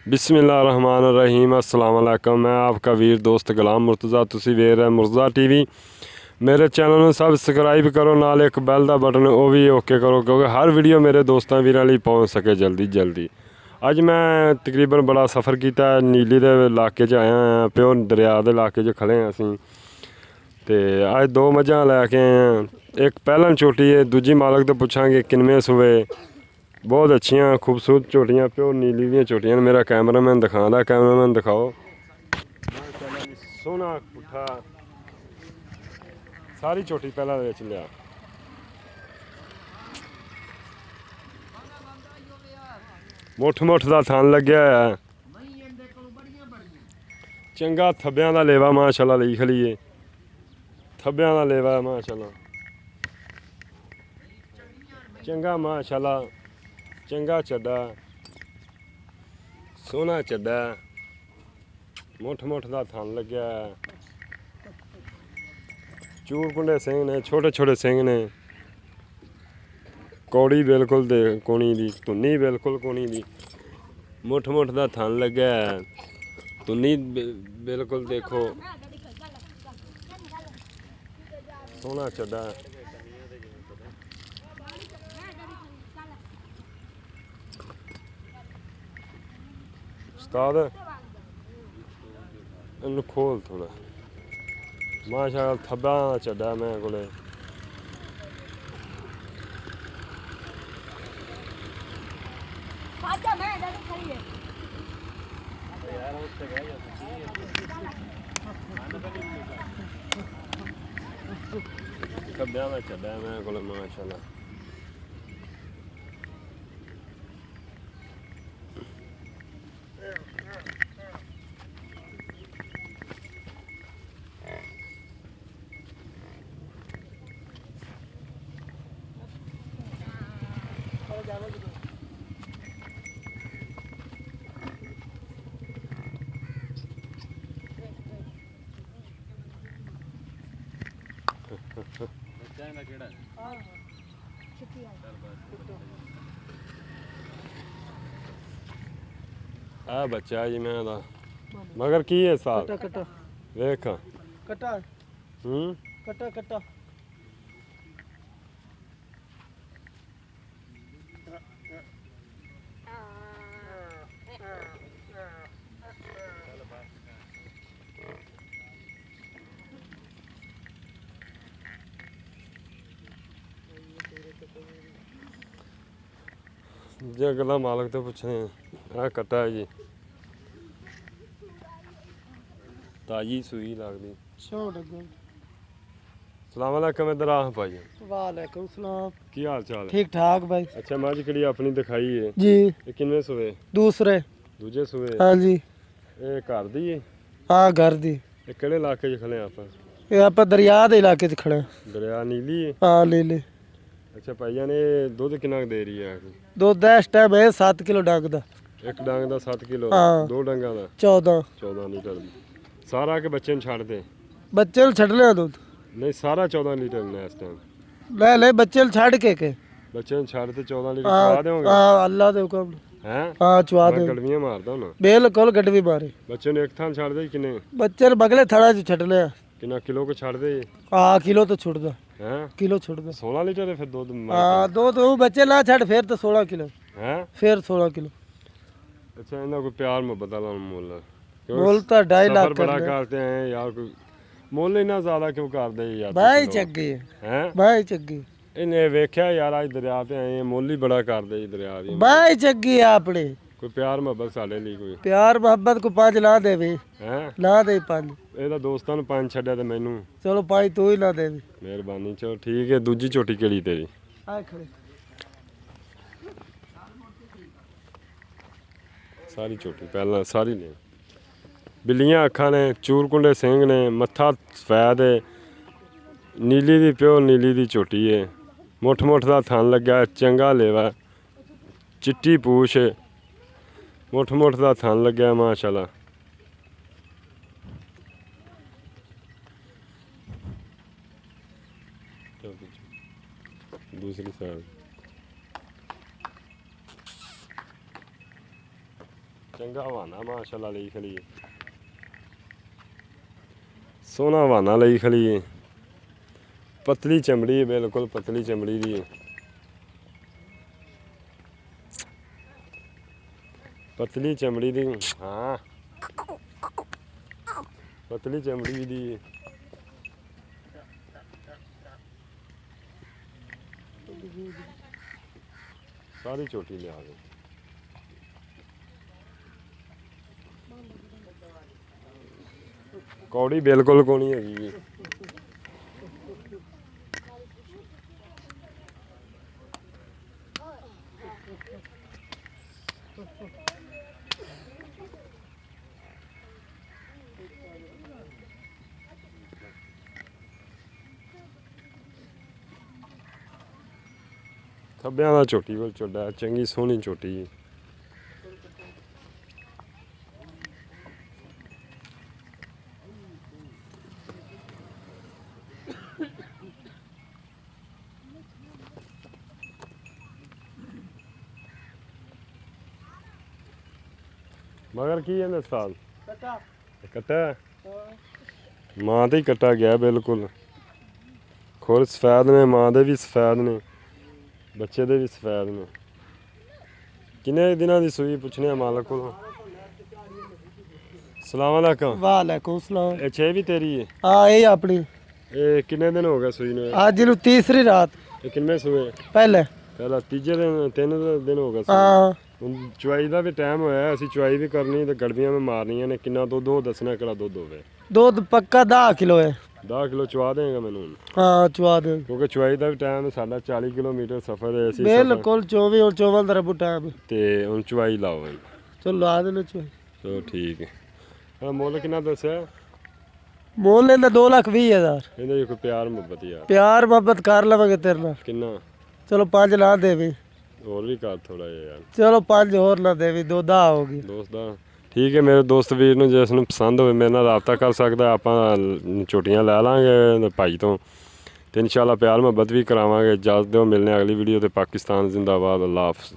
बिस्मिल्लाहिर्रहमानिर्रहीम अस्सलाम वालेकुम। मैं आपका वीर दोस्त गुलाम मुर्तज़ा, तुसी वेख रहे मुर्तज़ा टीवी। मेरे चैनल में सबसक्राइब करो, नाल एक बैल का बटन वो भी ओके करो, क्योंकि हर वीडियो मेरे दोस्तों वीरों लिए पहुँच सके जल्दी जल्दी। अज मैं तकरीबन बड़ा सफ़र किया, नीली के इलाके आया हाँ, प्योर दरिया के इलाके खड़े हैं असी। तो अज दो मझां लैके आए हैं, एक पहलन झोटी है, दूजी मालक तो पूछांगे किनवे सूए। बहुत अच्छियां खूबसूरत झोटियां, प्योर नीली दी झोटियां। मेरा कैमरामैन दिखाता, कैमरामैन दिखाओ। सोहना पुट्ठा सारी झोटी पहला बेच लिया। मुठ मुठ का थन लग्या है, चंगा थब्बियां का लेवा माशाल्लाह ली खलीए। थब्बियां का लेवा है माशाल्लाह, चंगा माशाल्लाह, चंगा चड्डा, सोहना चड्डा, मुठ मुठ का थन लग्या है। चूर कुंडे सिंह ने, छोटे छोटे सिंह ने, कौड़ी बिल्कुल दे कोनी दी, धुन्नी बिल्कुल कोनी दी, मुठ मुठ का थन लग्या है, धुन्नी बिल्कुल देखो, सोहना चड्डा। उस्ताद इन्हू खोल थोड़ा, माशाल्लाह थब्बा चड्डा मैं कोले। थब्बियां दा चड्डा मैं कोले माशाल्लाह। आ बच्चा जी मैं दा मगर की है साल वेख कटा कटा कटा जे गला मालक तो पूछने आ कट्टा है जी, ताजी सुई लगदी। सलाम अलैकुम, इधर आ भाई। वालेकुम सलाम। की हाल चाल है? ठीक ठाक भाई अच्छा मझ किहड़ी अपनी दिखाई है जी। ये किन्ने सूए? दूसरे दूजे सूए? हाँ जी। ये घर दी है? हाँ घर दी। ये किहड़े इलाके च खड़े आप? ये आप दरिया के इलाके च खड़े। दरिया नीली है? हाँ ले ले। अच्छा भाईया ने दुध कितना दे रही है? दुध इस टाइम है 7 किलो डंग दा। एक डंग का 7 किलो? हाँ। दो डंगा का 14 लीटर सारा के बच्चे छड़ दे? बच्चे ਨੂੰ ਛੱਡਣਾ ਦੁੱਧ नहीं सारा 14 लीटर ने इस टाइम। ਲੈ ਲੈ ਬੱਚੇ ਨੂੰ ਛੱਡ ਕੇ बच्चे छड़ ते 14 लीटर हाँ चवा दोगे? हाँ अल्लाह दे हुक्म हैं? हाँ चवा दे। गड़वियां मारदा ना बिल्कुल गड्डी मारे। बच्चे ने एक थान छड़ दे किने? ਬੱਚੇ ਨੂੰ ਬਗਲੇ ਥੜਾ ਚ ਛੱਡਨੇ ਆ। किना किलो को छड़ दे? हाँ किलो तो छुड़दा, हैं? किलो छुड़दा। 16 लीटर है फिर दूध? हाँ दो तो बच्चे ना छड़ फिर तो 16 किलो, हैं? फिर 16 किलो। अच्छा इन्हें कोई प्यार मोहब्बत वाला मुल ਮੁੱਲ ਤਾਂ 2.5 ਲੱਖ बड़ा करते हैं यार, कोई मुल इन्ना ज्यादा क्यों कर दे यार? ਬਾਈ ਚੱਗੀ हैं? ਬਾਈ ਚੱਗੀ इन्हें वेख्या यार अज दरिया ते आए मुल ही बड़ा कर दे दरिया दी। ਬਾਈ ਚੱਗੀ ਆਪਣੇ कोई प्यार मोहब्बत साडे लिए कोई? ਪਿਆਰ ਮੁਹੱਬਤ ਕੋ 5 ਲਾ ਦੇਵੇ, हैं? ਲਾ ਦੇ 5। ਇਹਦਾ ਦੋਸਤਾਂ ਨੂੰ 5 ਛੱਡਿਆ ਤੇ ਮੈਨੂੰ ਚਲੋ 5 ਤੂੰ ਹੀ ਲਾ ਦੇ। ਮਿਹਰਬਾਨੀ। ਚਲੋ ਠੀਕ ਹੈ। ਦੂਜੀ ਝੋਟੀ ਕਿਹੜੀ ਤੇਰੀ? ਆ ਖੜੇ ਸਾਰੀ ਝੋਟੀ ਪਹਿਲਾਂ ਸਾਰੀ ਨੇ ਬਿੱਲੀਆਂ ਅੱਖਾਂ ਨੇ, ਚੂਰਕੁੰਡੇ ਸਿੰਘ ਨੇ, ਮੱਥਾ ਸਫੈਦ ਹੈ, ਨੀਲੀ ਦੀ ਪਿਓ ਨੀਲੀ ਦੀ ਝੋਟੀ ਹੈ, ਮੁੱਠ ਮੁੱਠ ਦਾ ਥਣ ਲੱਗਾ, ਚੰਗਾ ਲੇਵਾ, ਚਿੱਟੀ ਪੂਛ, ਮੁੱਠ ਮੁੱਠ ਦਾ ਥਣ ਲੱਗਿਆ ਮਾਸ਼ਾਅੱਲਾ। दूसरी साइड ਚੰਗਾ ਹਵਾਨਾ ਮਾਸ਼ਾਅੱਲਾ ਲਈ ਖਲੀ ਸੋਹਣਾ ਹਵਾਨਾ ਲਈ ਖਲੀ ਹੈ ਪਤਲੀ ਚਮੜੀ ਹੈ ਬਿਲਕੁਲ ਪਤਲੀ ਚਮੜੀ ਦੀ ਹੈ ਪਤਲੀ ਚਮੜੀ ਦੀ ਹਾਂ ਪਤਲੀ ਚਮੜੀ ਦੀ ਹੈ ਸਾਰੀ ਛੋਟੀ ਲਿਆ ਦੇ ਕੌੜੀ ਬਿਲਕੁਲ ਕੋ ਨਹੀਂ ਹੈਗੀ ਜੀ ਖੱਬਿਆਂ ਦਾ ਝੋਟੀ ਕੋਲ ਚੋਡਾ ਚੰਗੀ ਸੋਹਣੀ ਝੋਟੀ ਹੈ ਮਗਰ ਕੀ ਇਹਨੇ ਸਾਲ ਕੱਟਾ ਮਾਂ ਤੇ ਹੀ ਕੱਟਾ ਗਿਆ ਬਿਲਕੁਲ ਖੁਰ ਸਫੈਦ ਨੇ ਮਾਂ ਦੇ ਵੀ ਸਫੈਦ ਨੇ ਬੱਚੇ ਦੇ ਵੀ ਸਫੈਦ ਨੇ ਕਿੰਨੇ ਦਿਨਾਂ ਦੀ ਸੂਈ ਪੁੱਛਣੇ ਆ ਮਾਲਕ ਕੋਲੋਂ ਸਲਾਮ ਅਲੈਕੁਮ ਵਾਲੇਕੁਮ ਸਲਾਮ ਇਹ 6 ਵੀ ਤੇਰੀ ਹੈ ਹਾਂ ਇਹ ਆਪਣੀ ਇਹ ਕਿੰਨੇ ਦਿਨ ਹੋ ਗਏ ਸੂਈ ਨੂੰ ਅੱਜ ਨੂੰ ਤੀਸਰੀ ਰਾਤ ਇਹ ਕਿੰਨੇ ਸੂਏ ਪਹਿਲੇ ਪਹਿਲਾ ਤੀਜੇ ਦਿਨ 3 ਦਿਨ ਹੋ ਗਏ ਸੂਈ ਹਾਂ ਹੁਣ ਚੁਆਈ ਦਾ ਵੀ ਟਾਈਮ ਹੋਇਆ ਅਸੀਂ ਚੁਆਈ ਵੀ ਕਰਨੀ ਤੇ ਗੜਬੀਆਂ ਵੀ ਮਾਰਨੀਆਂ ਨੇ ਕਿੰਨਾ ਦੁੱਧ ਉਹ ਦੱਸਣਾ ਕਿਹੜਾ ਦੁੱਧ ਹੋਵੇ ਦੁੱਧ ਪੱਕਾ 10 ਕਿਲੋ ਹੈ 10 ਕਿਲੋ ਚੁਆ ਦੇਗਾ ਮੈਨੂੰ ਹੁਣ ਹਾਂ ਚਵਾ ਦੇ ਕਿਉਂਕਿ ਚੁਆਈ ਦਾ ਵੀ ਟਾਈਮ ਸਾਡਾ 40 ਕਿਲੋਮੀਟਰ ਸਫ਼ਰ ਹੈ ਅਸੀਂ ਬਿਲਕੁਲ 24 ਔਰ 54 ਦਾ ਰਬੂ ਟਾਈਮ ਤੇ ਹੁਣ ਚੁਆਈ ਲਾਓ ਬਈ ਚਲੋ ਲਾ ਦੇਣਾ ਚਵਾਈ ਚਲੋ ਠੀਕ ਹੈ ਹਾਂ ਮੁੱਲ ਕਿੰਨਾ ਦੱਸਿਆ ਮੁੱਲ ਇਹਦਾ 2,20,000 ਇਹਦਾ ਕੋਈ ਪਿਆਰ ਮੁਹੱਬਤ ਯਾਰ ਪਿਆਰ ਮੁਹੱਬਤ ਕਰ ਲਵਾਂਗੇ ਤੇਰੇ ਨਾਲ ਕਿੰਨਾ ਚਲੋ 5 ਲਾ ਦੇਵੀ ਹੋਰ ਵੀ ਕਰ ਥੋੜਾ ਜਿਹਾ ਯਾਰ ਚਲੋ 5 ਹੋਰ ਲਾ ਦੇਵੀ 2 ਦਾ ਹੋ ਗਈ ਦੋਸਤ ਦਾ ਠੀਕ ਹੈ ਮੇਰੇ ਦੋਸਤ ਵੀਰ ਨੂੰ ਜਿਸ ਨੂੰ ਪਸੰਦ ਹੋਵੇ ਮੇਰੇ ਨਾਲ ਰਾਬਤਾ ਕਰ ਸਕਦਾ ਆਪਾਂ ਝੋਟੀਆਂ ਲੈ ਲਾਂਗੇ ਭਾਈ ਤੋਂ ਤੇ ਇਨਸ਼ਾਅੱਲਾ ਪਿਆਰ ਮੁਹੱਬਤ ਵੀ ਕਰਾਵਾਂਗੇ ਇਜਾਜ਼ਤ ਦਿਓ ਮਿਲਨੇ ਅਗਲੀ ਵੀਡੀਓ ਤੇ ਪਾਕਿਸਤਾਨ ਜ਼ਿੰਦਾਬਾਦ ਅੱਲਾਹ ਹਾਫਿਜ਼